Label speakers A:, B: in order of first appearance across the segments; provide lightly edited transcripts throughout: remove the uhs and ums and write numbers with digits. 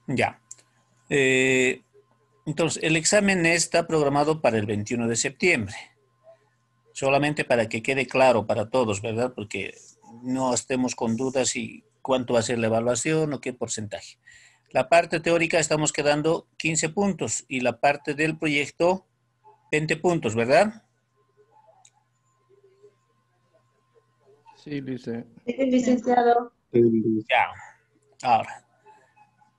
A: Ya. Eh, entonces, el examen está programado para el 21 de septiembre. Solamente para que quede claro para todos, ¿verdad? Porque no estemos con dudas y cuánto va a ser la evaluación o qué porcentaje. La parte teórica estamos quedando 15 puntos y la parte del proyecto 20 puntos, ¿verdad?
B: Sí, dice.
C: Sí, licenciado.
A: Ya. Ahora,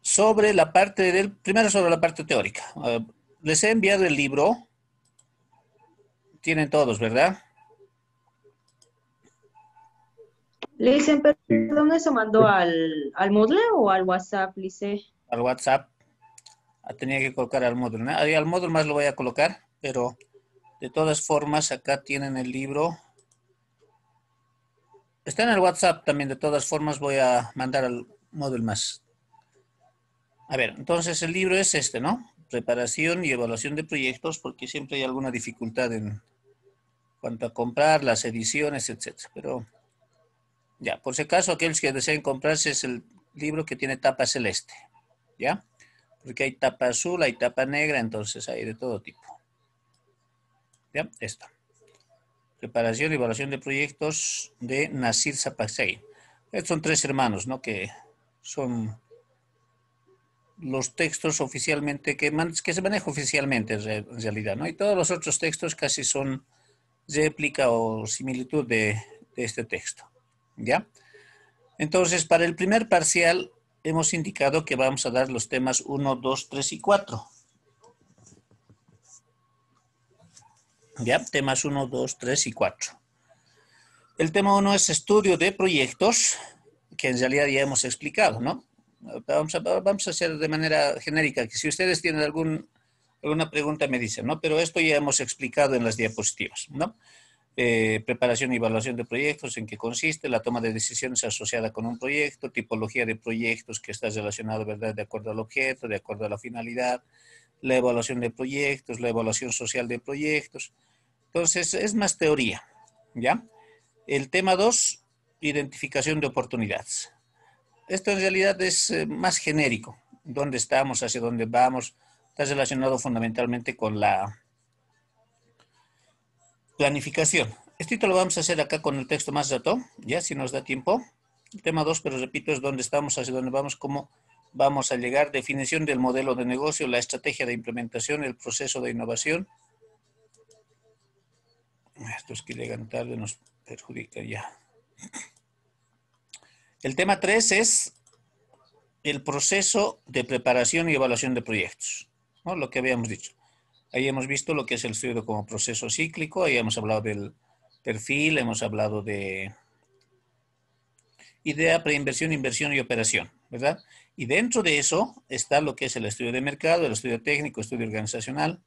A: sobre la parte del, primero sobre la parte teórica. Les he enviado el libro, tienen todos, ¿verdad?
C: Licen, perdón, ¿eso mandó al Moodle o al WhatsApp, Lice?
A: Al WhatsApp. Tenía que colocar al módulo, ¿no? Ahí al módulo más lo voy a colocar, pero de todas formas acá tienen el libro. Está en el WhatsApp también, de todas formas voy a mandar al módulo más. A ver, entonces el libro es este, ¿no? Preparación y evaluación de proyectos, porque siempre hay alguna dificultad en cuanto a comprar, las ediciones, etcétera. Pero ya, por si acaso, aquellos que deseen comprarse es el libro que tiene tapa celeste, ¿ya? Porque hay tapa azul, hay tapa negra, entonces hay de todo tipo. ¿Ya? Esto. Preparación y evaluación de proyectos de Nasir Sapasey. Estos son tres hermanos, ¿no? Que son los textos oficialmente que se maneja oficialmente en realidad, ¿no? Y todos los otros textos casi son réplica o similitud de este texto, ¿ya? Entonces, para el primer parcial hemos indicado que vamos a dar los temas 1, 2, 3 y 4. ¿Ya? Temas 1, 2, 3 y 4. El tema 1 es estudio de proyectos, que en realidad ya hemos explicado, ¿no? Vamos a hacer de manera genérica, que si ustedes tienen alguna pregunta me dicen, ¿no? Pero esto ya hemos explicado en las diapositivas, ¿no? Preparación y evaluación de proyectos, en qué consiste, la toma de decisiones asociada con un proyecto, tipología de proyectos que está relacionado, ¿verdad?, de acuerdo al objeto, de acuerdo a la finalidad, la evaluación de proyectos, la evaluación social de proyectos. Entonces, es más teoría, ¿ya? El tema 2, identificación de oportunidades. Esto en realidad es más genérico. ¿Dónde estamos? ¿Hacia dónde vamos? Está relacionado fundamentalmente con la planificación. Esto lo vamos a hacer acá con el texto más rato, ya si nos da tiempo. El tema 2, pero repito, es dónde estamos, hacia dónde vamos, cómo vamos a llegar, definición del modelo de negocio, la estrategia de implementación, el proceso de innovación. Estos que llegan tarde nos perjudican ya. El tema 3 es el proceso de preparación y evaluación de proyectos, ¿no? Lo que habíamos dicho. Ahí hemos visto lo que es el estudio como proceso cíclico, ahí hemos hablado del perfil, hemos hablado de idea, preinversión, inversión y operación, ¿verdad? Y dentro de eso está lo que es el estudio de mercado, el estudio técnico, estudio organizacional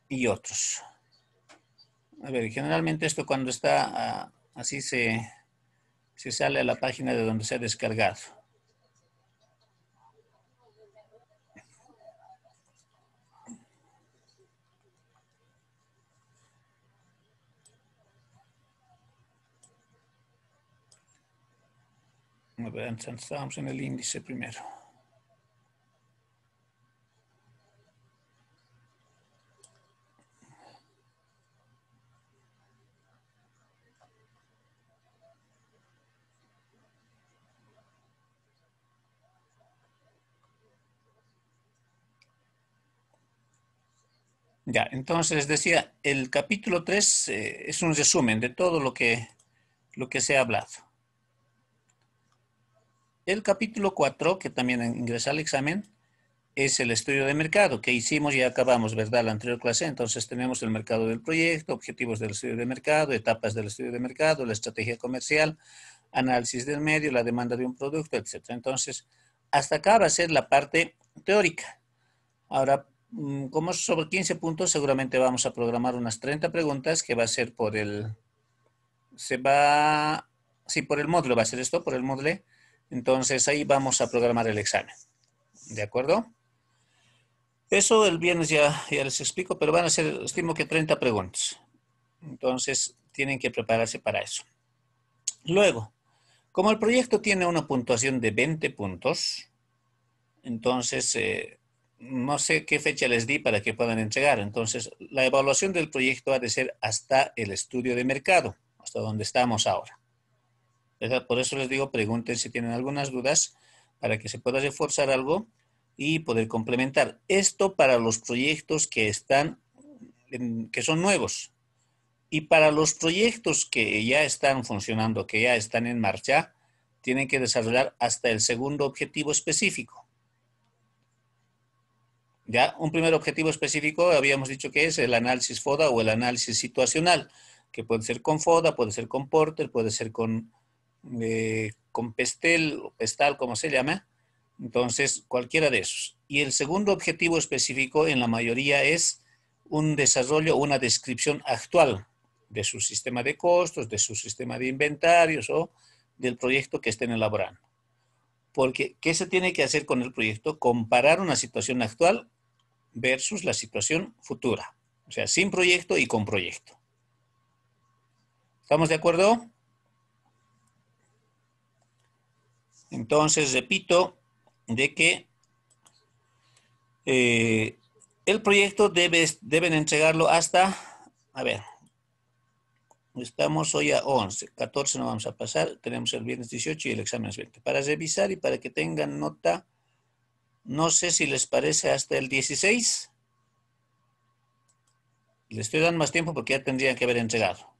A: y otros. A ver, generalmente esto cuando está así se sale a la página de donde se ha descargado. A ver, estamos en el índice primero. Ya, entonces decía, el capítulo 3 es un resumen de todo lo que se ha hablado. El capítulo 4, que también ingresa al examen, es el estudio de mercado que hicimos y acabamos, ¿verdad? La anterior clase. Entonces tenemos el mercado del proyecto, objetivos del estudio de mercado, etapas del estudio de mercado, la estrategia comercial, análisis del medio, la demanda de un producto, etcétera. Entonces, hasta acá va a ser la parte teórica. Ahora, como es sobre 15 puntos, seguramente vamos a programar unas 30 preguntas que va a ser sí, por el módulo va a ser esto, por el módulo. Entonces ahí vamos a programar el examen. ¿De acuerdo? Eso el viernes ya les explico, pero van a ser, estimo que 30 preguntas. Entonces tienen que prepararse para eso. Luego, Como el proyecto tiene una puntuación de 20 puntos, entonces no sé qué fecha les di para que puedan entregar. Entonces, la evaluación del proyecto ha de ser hasta el estudio de mercado, hasta donde estamos ahora. ¿Verdad? Por eso les digo, pregunten si tienen algunas dudas para que se pueda reforzar algo y poder complementar. Esto para los proyectos que están, que son nuevos. Y para los proyectos que ya están funcionando, que ya están en marcha, tienen que desarrollar hasta el segundo objetivo específico. Ya, un primer objetivo específico habíamos dicho que es el análisis FODA o el análisis situacional, que puede ser con FODA, puede ser con Porter, puede ser con Pestel o Pestal, como se llama. Entonces, cualquiera de esos. Y el segundo objetivo específico en la mayoría es un desarrollo, una descripción actual de su sistema de costos, de su sistema de inventarios o del proyecto que estén elaborando. Porque, ¿qué se tiene que hacer con el proyecto? Comparar una situación actual versus la situación futura. O sea, sin proyecto y con proyecto. ¿Estamos de acuerdo? Entonces, repito, de que el proyecto deben entregarlo hasta, a ver, estamos hoy a 11, 14 no vamos a pasar, tenemos el viernes 18 y el examen es 20. Para revisar y para que tengan nota, no sé si les parece hasta el 16. Les estoy dando más tiempo porque ya tendrían que haber entregado.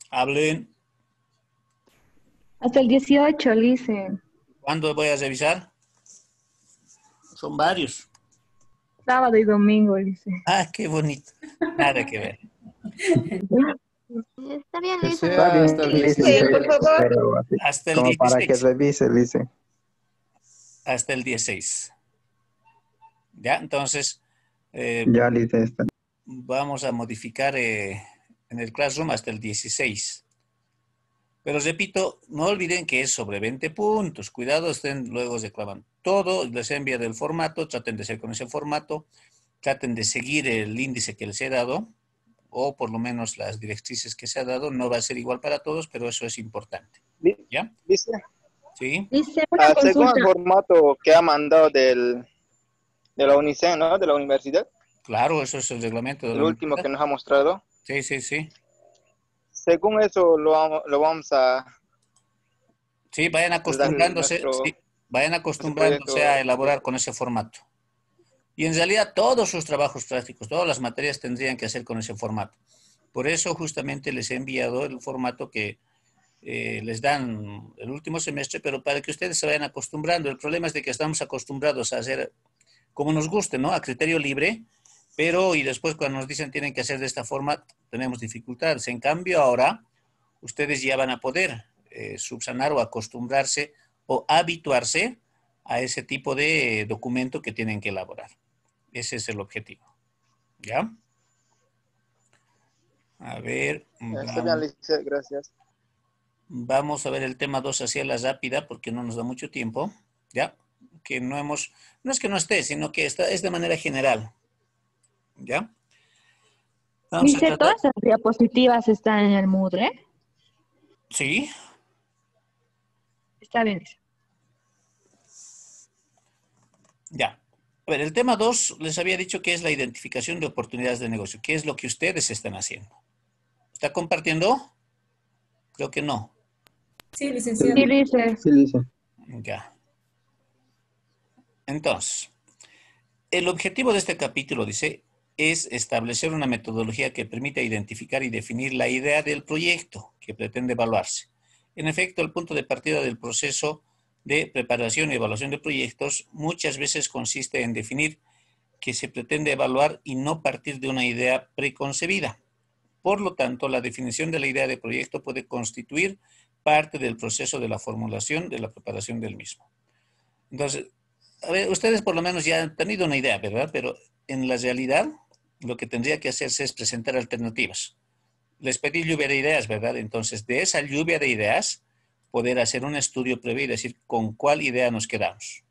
A: Hablen.
C: Hasta el 18, Lice.
A: ¿Cuándo voy a revisar? Son varios.
C: Sábado y domingo, Lice.
A: Ah, qué bonito. Nada que ver.
D: Está bien,
B: Que
D: Lisa.
B: sea hasta el
E: Lice,
B: 16.
E: por favor.
F: Pero así,
A: Hasta el
F: como para que
A: 16.
F: revise, dice.
A: Hasta el 16. ¿Ya? Entonces,
F: Ya, dice esta.
A: vamos a modificar en el Classroom hasta el 16. Pero repito, no olviden que es sobre 20 puntos. Cuidado, estén luego reclaman todo, les he enviado el formato, traten de ser con ese formato, traten de seguir el índice que les he dado, o por lo menos las directrices que se ha dado. No va a ser igual para todos, pero eso es importante. ¿Ya?
E: Dice,
A: ¿Sí?
C: Lice, una
E: según el
C: consulta.
E: formato que ha mandado de la UNICEN, ¿no? De la universidad,
A: Claro, eso es el reglamento de
E: el
A: la
E: último
A: universidad.
E: que nos ha mostrado.
A: Sí, sí, sí.
E: Según eso lo vamos a
A: Sí, vayan
E: dar
A: acostumbrándose, sí, vayan
E: nuestro
A: acostumbrándose a
E: proyecto.
A: elaborar con ese formato. Y en realidad todos sus trabajos prácticos, todas las materias tendrían que hacer con ese formato. Por eso justamente les he enviado el formato que les dan el último semestre, pero para que ustedes se vayan acostumbrando. El problema es de que estamos acostumbrados a hacer como nos guste, ¿no? A criterio libre, pero y después cuando nos dicen tienen que hacer de esta forma, tenemos dificultades. En cambio ahora, ustedes ya van a poder subsanar o acostumbrarse o habituarse a ese tipo de documento que tienen que elaborar. Ese es el objetivo. ¿Ya? A ver,
E: Está bien, Alicia, gracias.
A: vamos a ver el tema 2 hacia la rápida porque no nos da mucho tiempo. ¿Ya? Que no es que no esté, sino que es de manera general. ¿Ya? Vamos a
C: Lice,
A: tratar.
C: todas las diapositivas están en el Moodle.
A: Sí.
C: Está bien, Lice.
A: Ya. A ver, el tema 2 les había dicho que es la identificación de oportunidades de negocio. ¿Qué es lo que ustedes están haciendo? ¿Está compartiendo? Creo que no.
D: Sí, licenciado.
C: Sí, Lice.
F: Sí, dice.
A: Ya. Entonces, el objetivo de este capítulo, dice, es establecer una metodología que permita identificar y definir la idea del proyecto que pretende evaluarse. En efecto, el punto de partida del proceso de preparación y evaluación de proyectos muchas veces consiste en definir qué se pretende evaluar y no partir de una idea preconcebida. Por lo tanto, la definición de la idea de proyecto puede constituir parte del proceso de la formulación de la preparación del mismo. Entonces, a ver, ustedes por lo menos ya han tenido una idea, ¿verdad? Pero en la realidad, lo que tendría que hacerse es presentar alternativas. Les pedí lluvia de ideas, ¿verdad? Entonces, de esa lluvia de ideas, poder hacer un estudio previo y decir con cuál idea nos quedamos.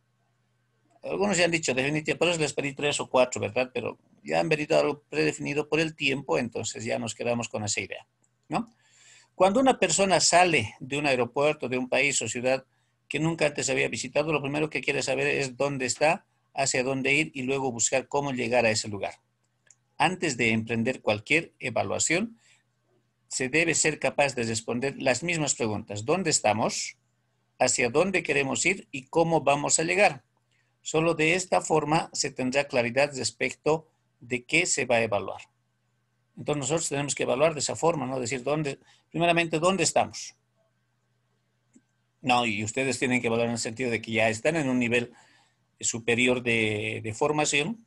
A: Algunos ya han dicho definitivamente, por eso les pedí 3 o 4, ¿verdad? Pero ya han venido algo predefinido por el tiempo, entonces ya nos quedamos con esa idea, ¿no? Cuando una persona sale de un aeropuerto, de un país o ciudad que nunca antes había visitado, lo primero que quiere saber es dónde está, hacia dónde ir y luego buscar cómo llegar a ese lugar. Antes de emprender cualquier evaluación, se debe ser capaz de responder las mismas preguntas. ¿Dónde estamos? ¿Hacia dónde queremos ir? ¿Y cómo vamos a llegar? Solo de esta forma se tendrá claridad respecto de qué se va a evaluar. Entonces nosotros tenemos que evaluar de esa forma, ¿no? Decir, primeramente, ¿dónde estamos? No, y ustedes tienen que evaluar en el sentido de que ya están en un nivel superior de formación.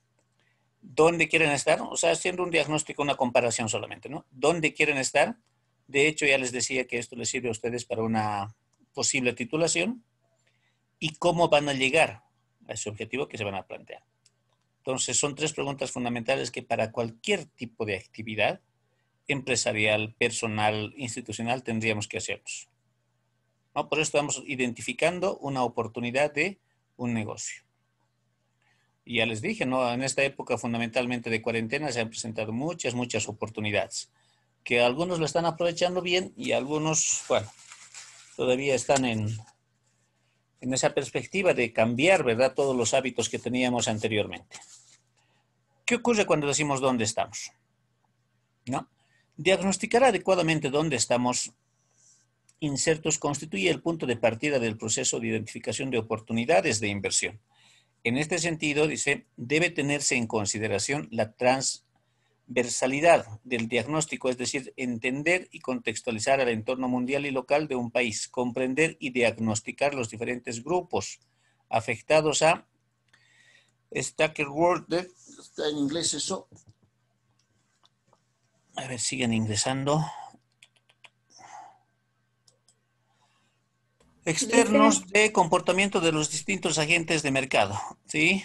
A: ¿Dónde quieren estar? O sea, haciendo un diagnóstico, una comparación solamente, ¿no? ¿Dónde quieren estar? De hecho, ya les decía que esto les sirve a ustedes para una posible titulación. ¿Y cómo van a llegar a ese objetivo que se van a plantear? Entonces, son 3 preguntas fundamentales que para cualquier tipo de actividad empresarial, personal, institucional, tendríamos que hacernos, ¿no? Por eso estamos identificando una oportunidad de un negocio. Y ya les dije, ¿no? En esta época fundamentalmente de cuarentena se han presentado muchas oportunidades, que algunos lo están aprovechando bien y algunos, bueno, todavía están en esa perspectiva de cambiar, ¿verdad?, todos los hábitos que teníamos anteriormente. ¿Qué ocurre cuando decimos dónde estamos? ¿No? Diagnosticar adecuadamente dónde estamos insertos constituye el punto de partida del proceso de identificación de oportunidades de inversión. En este sentido, dice, debe tenerse en consideración la transversalidad del diagnóstico, es decir, entender y contextualizar el entorno mundial y local de un país, comprender y diagnosticar los diferentes grupos afectados a Stacker World, está en inglés eso. A ver, siguen ingresando. Externos de comportamiento de los distintos agentes de mercado, ¿sí?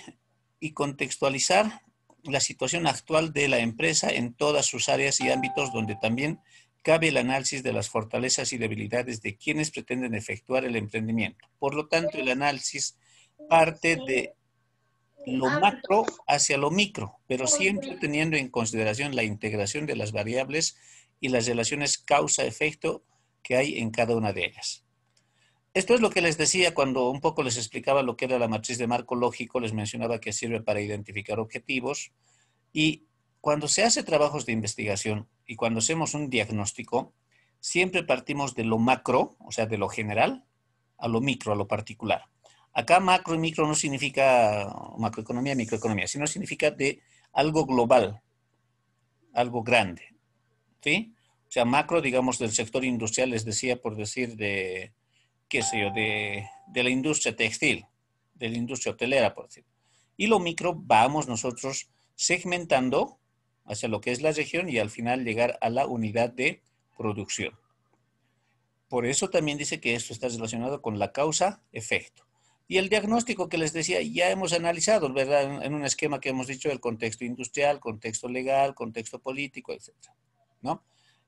A: Y contextualizar la situación actual de la empresa en todas sus áreas y ámbitos donde también cabe el análisis de las fortalezas y debilidades de quienes pretenden efectuar el emprendimiento. Por lo tanto, el análisis parte de lo macro hacia lo micro, pero siempre teniendo en consideración la integración de las variables y las relaciones causa-efecto que hay en cada una de ellas. Esto es lo que les decía cuando un poco les explicaba lo que era la matriz de marco lógico, les mencionaba que sirve para identificar objetivos y cuando se hace trabajos de investigación y cuando hacemos un diagnóstico, siempre partimos de lo macro, o sea, de lo general, a lo micro, a lo particular. Acá macro y micro no significa macroeconomía, microeconomía, sino significa de algo global, algo grande, ¿sí? O sea, macro, digamos, del sector industrial, les decía por decir de qué sé yo, de la industria textil, de la industria hotelera, por decirlo. Y lo micro vamos nosotros segmentando hacia lo que es la región y al final llegar a la unidad de producción. Por eso también dice que esto está relacionado con la causa-efecto. Y el diagnóstico que les decía, ya hemos analizado, ¿verdad? En un esquema que hemos dicho, el contexto industrial, contexto legal, contexto político, etc., ¿no?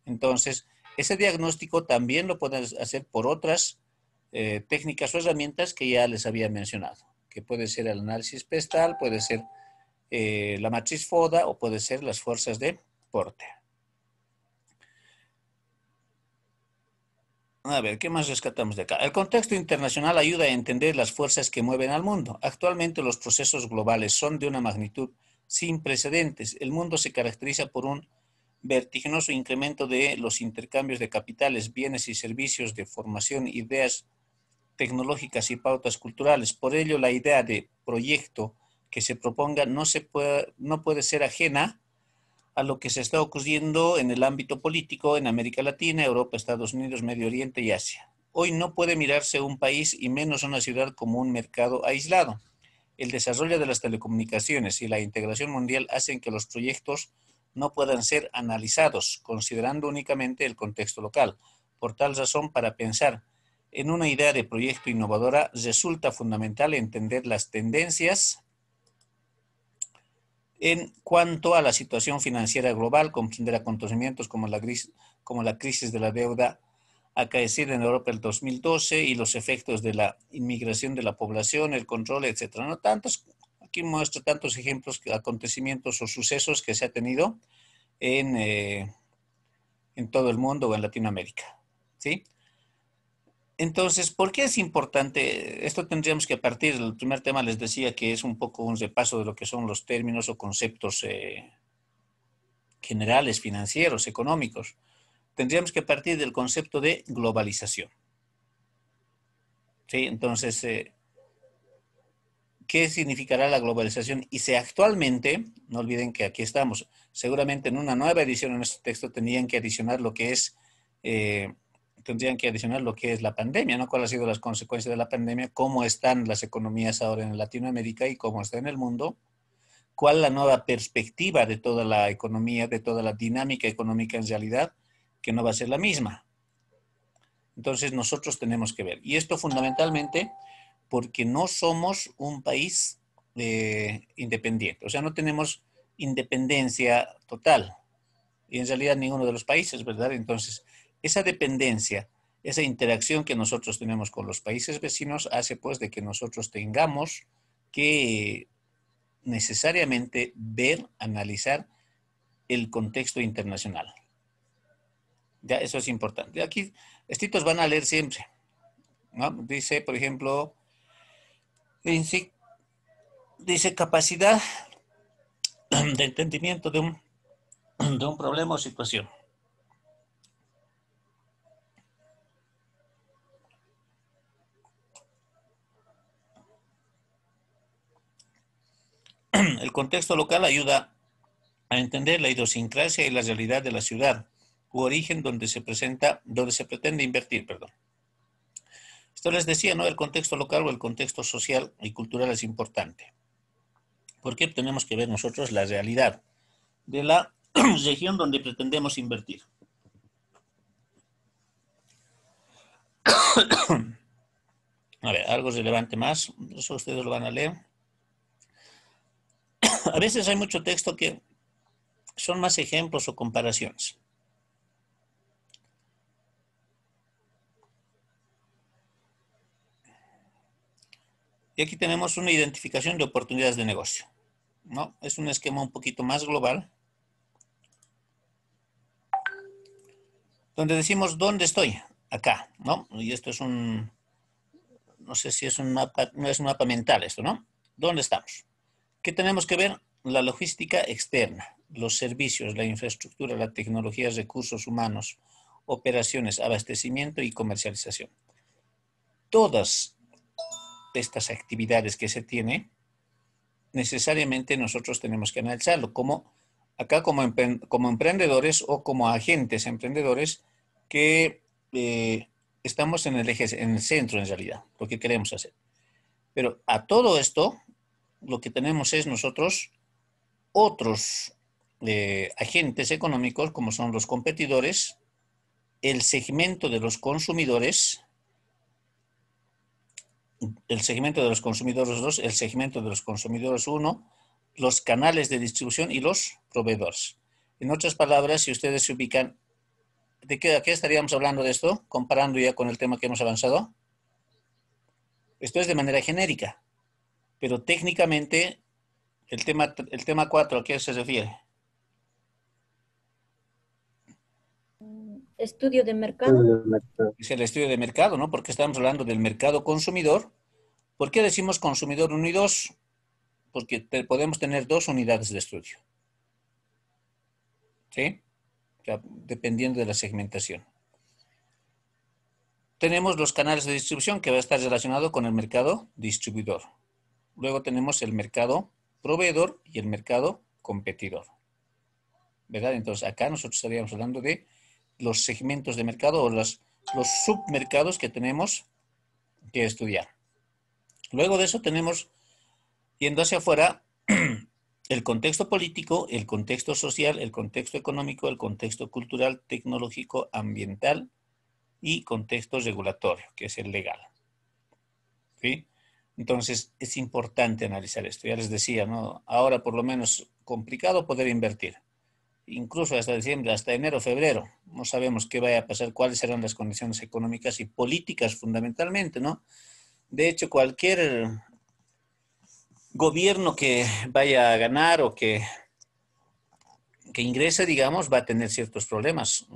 A: Entonces, ese diagnóstico también lo pueden hacer por otras técnicas o herramientas que ya les había mencionado, que puede ser el análisis pestal, puede ser la matriz FODA o puede ser las fuerzas de Porter. A ver, ¿qué más rescatamos de acá? El contexto internacional ayuda a entender las fuerzas que mueven al mundo. Actualmente los procesos globales son de una magnitud sin precedentes. El mundo se caracteriza por un vertiginoso incremento de los intercambios de capitales, bienes y servicios, de formación, ideas tecnológicas y pautas culturales. Por ello, la idea de proyecto que se proponga no puede ser ajena a lo que se está ocurriendo en el ámbito político en América Latina, Europa, Estados Unidos, Medio Oriente y Asia. Hoy no puede mirarse un país y menos una ciudad como un mercado aislado. El desarrollo de las telecomunicaciones y la integración mundial hacen que los proyectos no puedan ser analizados considerando únicamente el contexto local. Por tal razón, para pensar en una idea de proyecto innovadora, resulta fundamental entender las tendencias en cuanto a la situación financiera global, comprender acontecimientos como la crisis de la deuda acaecida en Europa el 2012 y los efectos de la inmigración de la población, el control, etc. ¿No? Aquí muestra tantos ejemplos, acontecimientos o sucesos que se ha tenido en todo el mundo o en Latinoamérica. ¿sí? Entonces, ¿por qué es importante? Esto tendríamos que partir del primer tema, les decía que es un poco un repaso de lo que son los términos o conceptos generales, financieros, económicos. Tendríamos que partir del concepto de globalización. ¿Sí? Entonces, ¿qué significará la globalización? Y si actualmente, no olviden que aquí estamos, seguramente en una nueva edición en este texto tendrían que adicionar lo que es la pandemia, ¿no? ¿Cuáles han sido las consecuencias de la pandemia? ¿Cómo están las economías ahora en Latinoamérica y cómo está en el mundo? ¿Cuál es la nueva perspectiva de toda la economía, de toda la dinámica económica en realidad? Que no va a ser la misma. Entonces nosotros tenemos que ver. Y esto fundamentalmente porque no somos un país independiente. O sea, no tenemos independencia total. Y en realidad ninguno de los países, ¿verdad? Entonces, esa dependencia, esa interacción que nosotros tenemos con los países vecinos hace pues de que nosotros tengamos que necesariamente ver, analizar el contexto internacional. Ya, eso es importante. Aquí, estos van a leer siempre, ¿no? Dice, por ejemplo, dice capacidad de entendimiento de un problema o situación. El contexto local ayuda a entender la idiosincrasia y la realidad de la ciudad u origen donde se pretende invertir, perdón. Esto les decía, ¿no? El contexto local o el contexto social y cultural es importante. Porque tenemos que ver nosotros la realidad de la región donde pretendemos invertir. A ver, algo relevante más, eso ustedes lo van a leer. A veces hay mucho texto que son más ejemplos o comparaciones. Y aquí tenemos una identificación de oportunidades de negocio, ¿no? Es un esquema un poquito más global, donde decimos dónde estoy, acá, ¿no? Y esto es no sé si es un mapa, no es un mapa mental esto, ¿no? ¿Dónde estamos? ¿Qué tenemos que ver? La logística externa, los servicios, la infraestructura, la tecnología, recursos humanos, operaciones, abastecimiento y comercialización. Todas estas actividades que se tiene, necesariamente nosotros tenemos que analizarlo como emprendedores o como agentes emprendedores que estamos en el eje, en el centro en realidad, lo que queremos hacer. Pero a todo esto, lo que tenemos es nosotros otros agentes económicos como son los competidores, el segmento de los consumidores, el segmento de los consumidores 2, el segmento de los consumidores 1, los canales de distribución y los proveedores. En otras palabras, si ustedes se ubican, ¿de qué estaríamos hablando de esto? Comparando ya con el tema que hemos avanzado. Esto es de manera genérica, pero técnicamente el tema 4, ¿a qué se refiere?
C: Estudio de mercado.
A: Es el estudio de mercado, ¿no? Porque estamos hablando del mercado consumidor. ¿Por qué decimos consumidor 1 y 2? Porque podemos tener dos unidades de estudio. ¿Sí? O sea, dependiendo de la segmentación. Tenemos los canales de distribución que va a estar relacionado con el mercado distribuidor. Luego tenemos el mercado proveedor y el mercado competidor. ¿Verdad? Entonces acá nosotros estaríamos hablando de los segmentos de mercado o los submercados que tenemos que estudiar. Luego de eso tenemos, yendo hacia afuera, el contexto político, el contexto social, el contexto económico, el contexto cultural, tecnológico, ambiental y contexto regulatorio, que es el legal. ¿Sí? Entonces, es importante analizar esto. Ya les decía, ¿no? Ahora por lo menos complicado poder invertir. Incluso hasta diciembre, hasta enero, febrero. No sabemos qué vaya a pasar, cuáles serán las condiciones económicas y políticas fundamentalmente, ¿no? De hecho, cualquier gobierno que vaya a ganar o que ingrese, digamos, va a tener ciertos problemas.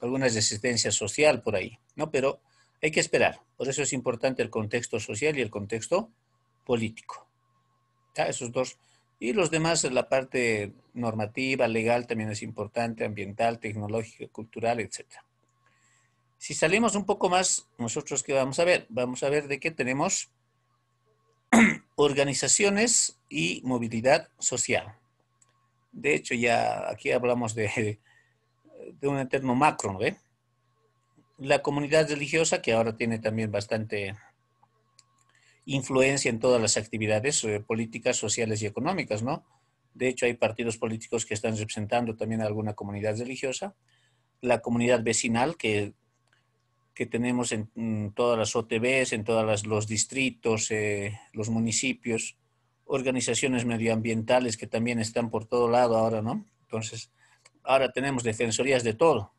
A: alguna resistencia social por ahí, ¿no? Pero hay que esperar. Por eso es importante el contexto social y el contexto político. ¿Ya? Esos dos. Y los demás, la parte normativa, legal también es importante, ambiental, tecnológica, cultural, etc. Si salimos un poco más, nosotros ¿qué vamos a ver? Vamos a ver de qué tenemos organizaciones y movilidad social. De hecho, ya aquí hablamos de un eterno macro, ¿no ve? La comunidad religiosa, que ahora tiene también bastante influencia en todas las actividades políticas, sociales y económicas, ¿no? De hecho, hay partidos políticos que están representando también a alguna comunidad religiosa. La comunidad vecinal, que tenemos en todas las OTBs, en todos los distritos, los municipios, organizaciones medioambientales que también están por todo lado ahora, ¿no? Entonces, ahora tenemos defensorías de todo.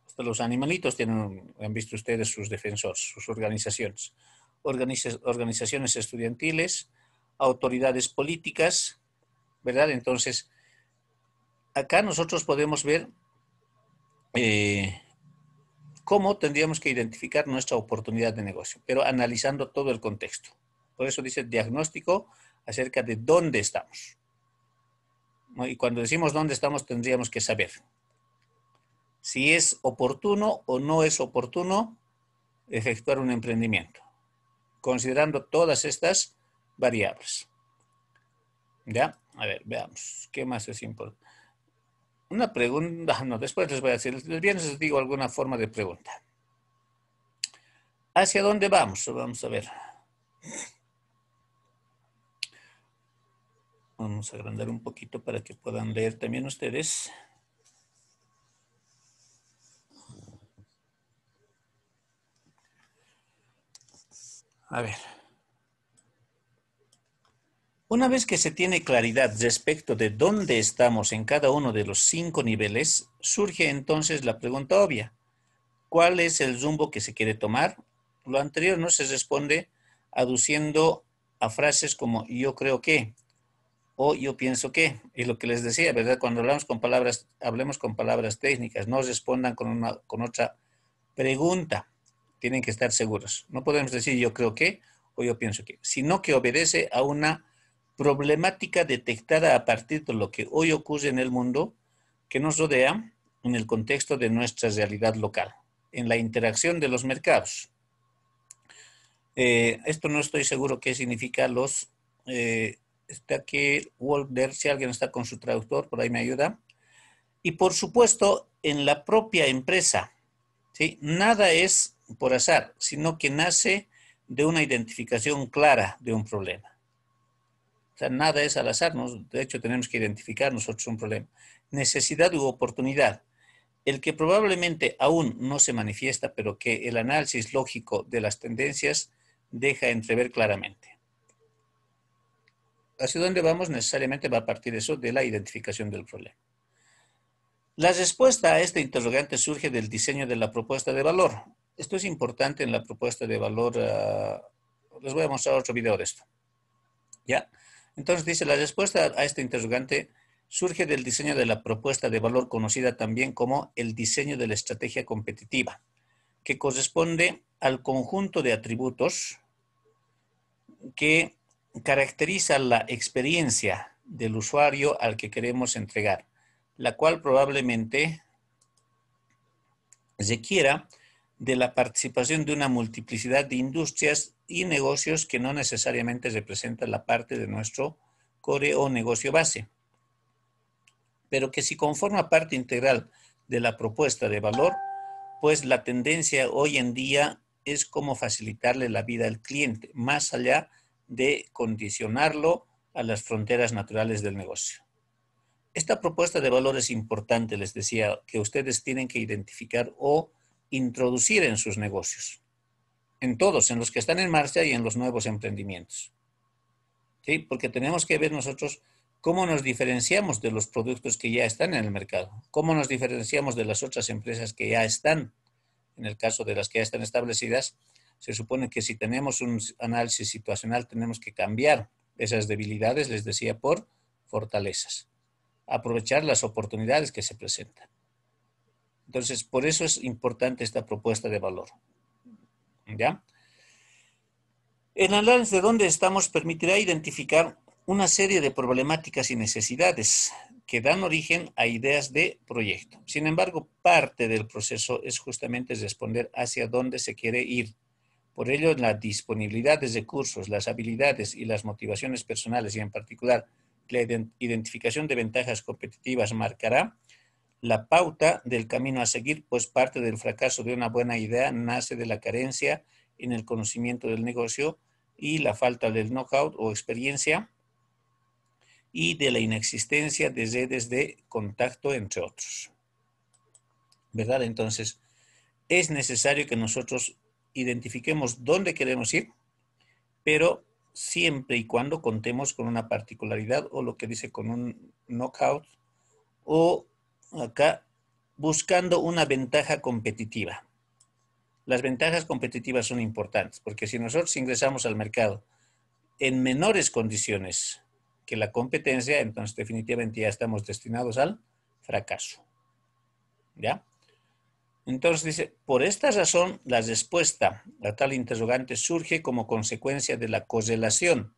A: Hasta los animalitos tienen, han visto ustedes, sus defensores, sus organizaciones. Organizaciones estudiantiles, autoridades políticas, ¿verdad? Entonces, acá nosotros podemos ver cómo tendríamos que identificar nuestra oportunidad de negocio, pero analizando todo el contexto. Por eso dice diagnóstico acerca de dónde estamos, ¿no? Y cuando decimos dónde estamos, tendríamos que saber si es oportuno o no es oportuno efectuar un emprendimiento, considerando todas estas variables. ¿Ya? A ver, veamos. ¿Qué más es importante? Una pregunta, no, después les voy a decir, el viernes les digo alguna forma de pregunta. ¿Hacia dónde vamos? Vamos a ver. Vamos a agrandar un poquito para que puedan leer también ustedes. A ver. Una vez que se tiene claridad respecto de dónde estamos en cada uno de los 5 niveles, surge entonces la pregunta obvia. ¿Cuál es el rumbo que se quiere tomar? Lo anterior no se responde aduciendo a frases como yo creo que o yo pienso que. Y lo que les decía, ¿verdad? Cuando hablamos con palabras, hablemos con palabras técnicas, no respondan con otra pregunta. Tienen que estar seguros. No podemos decir yo creo que o yo pienso que, sino que obedece a una problemática detectada a partir de lo que hoy ocurre en el mundo que nos rodea en el contexto de nuestra realidad local, en la interacción de los mercados. Esto no estoy seguro qué significa los... está aquí Wolder, si alguien está con su traductor, por ahí me ayuda. Y por supuesto, en la propia empresa, ¿sí? Nada es por azar, sino que nace de una identificación clara de un problema. O sea, nada es al azar, ¿no? De hecho, tenemos que identificar nosotros un problema. Necesidad u oportunidad. El que probablemente aún no se manifiesta, pero que el análisis lógico de las tendencias deja entrever claramente. ¿Hacia dónde vamos? Necesariamente va a partir eso de la identificación del problema. La respuesta a este interrogante surge del diseño de la propuesta de valor. Esto es importante en la propuesta de valor. Les voy a mostrar otro video de esto. ¿Ya? Entonces dice, la respuesta a este interrogante surge del diseño de la propuesta de valor, conocida también como el diseño de la estrategia competitiva, que corresponde al conjunto de atributos que caracteriza la experiencia del usuario al que queremos entregar, la cual probablemente requiera de la participación de una multiplicidad de industrias y negocios que no necesariamente representan la parte de nuestro core o negocio base, pero que sí conforma parte integral de la propuesta de valor, pues la tendencia hoy en día es cómo facilitarle la vida al cliente, más allá de condicionarlo a las fronteras naturales del negocio. Esta propuesta de valor es importante, les decía, que ustedes tienen que identificar o introducir en sus negocios, en todos, en los que están en marcha y en los nuevos emprendimientos. ¿Sí? Porque tenemos que ver nosotros cómo nos diferenciamos de los productos que ya están en el mercado, cómo nos diferenciamos de las otras empresas que ya están. En el caso de las que ya están establecidas, se supone que si tenemos un análisis situacional, tenemos que cambiar esas debilidades, les decía, por fortalezas. Aprovechar las oportunidades que se presentan. Entonces, por eso es importante esta propuesta de valor. ¿Ya? El análisis de dónde estamos permitirá identificar una serie de problemáticas y necesidades que dan origen a ideas de proyecto. Sin embargo, parte del proceso es justamente responder hacia dónde se quiere ir. Por ello, la disponibilidad de recursos, las habilidades y las motivaciones personales, y en particular la identificación de ventajas competitivas, marcará la pauta del camino a seguir, pues parte del fracaso de una buena idea nace de la carencia en el conocimiento del negocio y la falta del know-how o experiencia y de la inexistencia de redes de contacto, entre otros. ¿Verdad? Entonces, es necesario que nosotros identifiquemos dónde queremos ir, pero siempre y cuando contemos con una particularidad o lo que dice con un knockout o acá buscando una ventaja competitiva. Las ventajas competitivas son importantes porque si nosotros ingresamos al mercado en menores condiciones que la competencia, entonces definitivamente ya estamos destinados al fracaso. ¿Ya? Entonces dice, por esta razón, la respuesta a tal interrogante surge como consecuencia de la correlación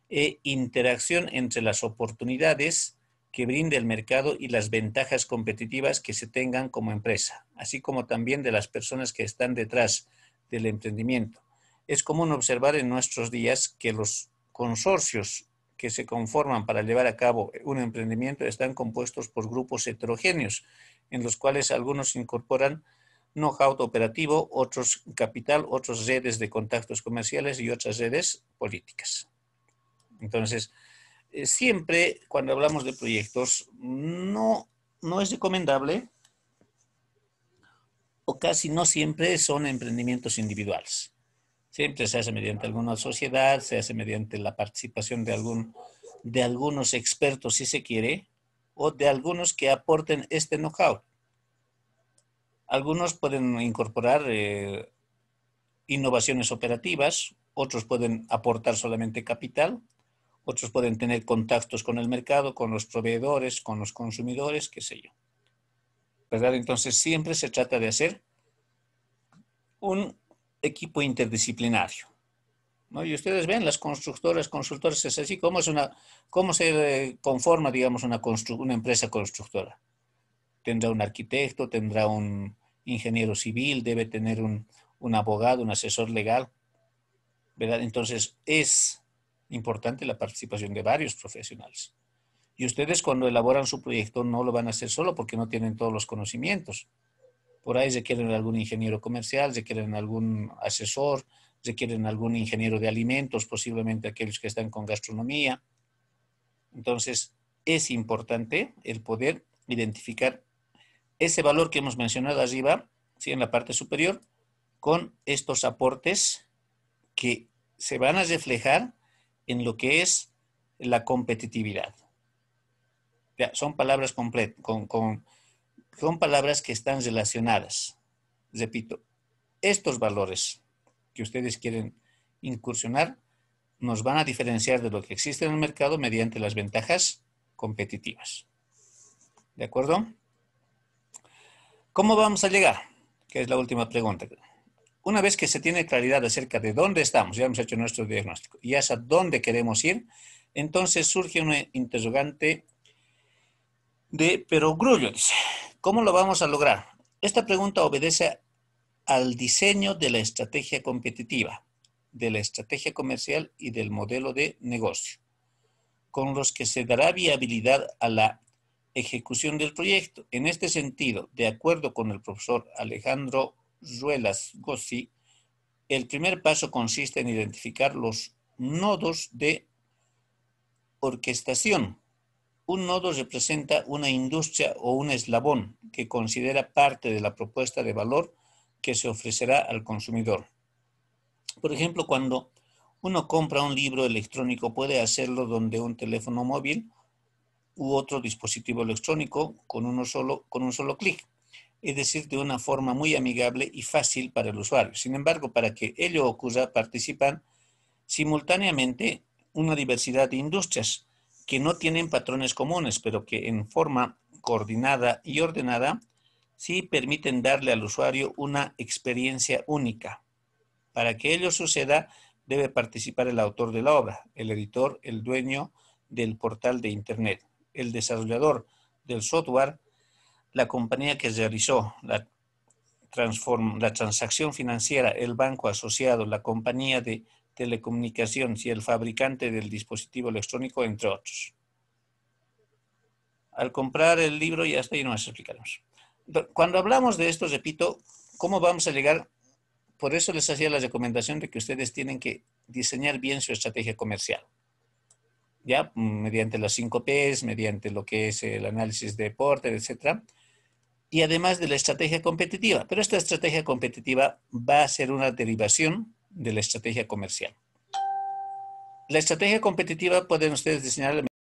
A: e interacción entre las oportunidades que brinda el mercado y las ventajas competitivas que se tengan como empresa, así como también de las personas que están detrás del emprendimiento. Es común observar en nuestros días que los consorcios que se conforman para llevar a cabo un emprendimiento están compuestos por grupos heterogéneos, en los cuales algunos incorporan know-how operativo, otros capital, otras redes de contactos comerciales y otras redes políticas. Entonces, siempre cuando hablamos de proyectos, no es recomendable o casi no siempre son emprendimientos individuales. Siempre se hace mediante alguna sociedad, se hace mediante la participación de algunos expertos, si se quiere, o de algunos que aporten este know-how. Algunos pueden incorporar innovaciones operativas, otros pueden aportar solamente capital, otros pueden tener contactos con el mercado, con los proveedores, con los consumidores, qué sé yo. ¿Verdad? Entonces siempre se trata de hacer un equipo interdisciplinario, ¿no? Y ustedes ven las constructoras, consultores, es así, ¿cómo se conforma, digamos, una empresa constructora? Tendrá un arquitecto, tendrá un ingeniero civil, debe tener un abogado, un asesor legal, ¿verdad? Entonces es importante la participación de varios profesionales. Y ustedes cuando elaboran su proyecto no lo van a hacer solo porque no tienen todos los conocimientos. Por ahí requieren algún ingeniero comercial, requieren algún asesor, requieren algún ingeniero de alimentos, posiblemente aquellos que están con gastronomía. Entonces, es importante el poder identificar ese valor que hemos mencionado arriba, ¿sí?, en la parte superior, con estos aportes que se van a reflejar en lo que es la competitividad. Ya, son palabras son palabras que están relacionadas. Repito, estos valores que ustedes quieren incursionar nos van a diferenciar de lo que existe en el mercado mediante las ventajas competitivas. ¿De acuerdo? ¿Cómo vamos a llegar? Que es la última pregunta. Una vez que se tiene claridad acerca de dónde estamos, ya hemos hecho nuestro diagnóstico, y hacia dónde queremos ir, entonces surge una interrogante de perogrullo, dice. ¿Cómo lo vamos a lograr? Esta pregunta obedece al diseño de la estrategia competitiva, de la estrategia comercial y del modelo de negocio, con los que se dará viabilidad a la ejecución del proyecto. En este sentido, de acuerdo con el profesor Alejandro Ruelas Gossi, el primer paso consiste en identificar los nodos de orquestación. Un nodo representa una industria o un eslabón que considera parte de la propuesta de valor que se ofrecerá al consumidor. Por ejemplo, cuando uno compra un libro electrónico, puede hacerlo donde un teléfono móvil u otro dispositivo electrónico con un solo clic, es decir, de una forma muy amigable y fácil para el usuario. Sin embargo, para que ello ocurra, participan simultáneamente una diversidad de industrias que no tienen patrones comunes, pero que en forma coordinada y ordenada sí permiten darle al usuario una experiencia única. Para que ello suceda, debe participar el autor de la obra, el editor, el dueño del portal de Internet, el desarrollador del software, la compañía que realizó la transacción financiera, el banco asociado, la compañía de telecomunicaciones y el fabricante del dispositivo electrónico, entre otros. Al comprar el libro, ya está, y nos explicaremos. Cuando hablamos de esto, repito, ¿cómo vamos a llegar? Por eso les hacía la recomendación de que ustedes tienen que diseñar bien su estrategia comercial. ¿Ya? Mediante las 5 Ps, mediante lo que es el análisis de Porter, etc. Y además de la estrategia competitiva. Pero esta estrategia competitiva va a ser una derivación de la estrategia comercial. La estrategia competitiva pueden ustedes diseñarla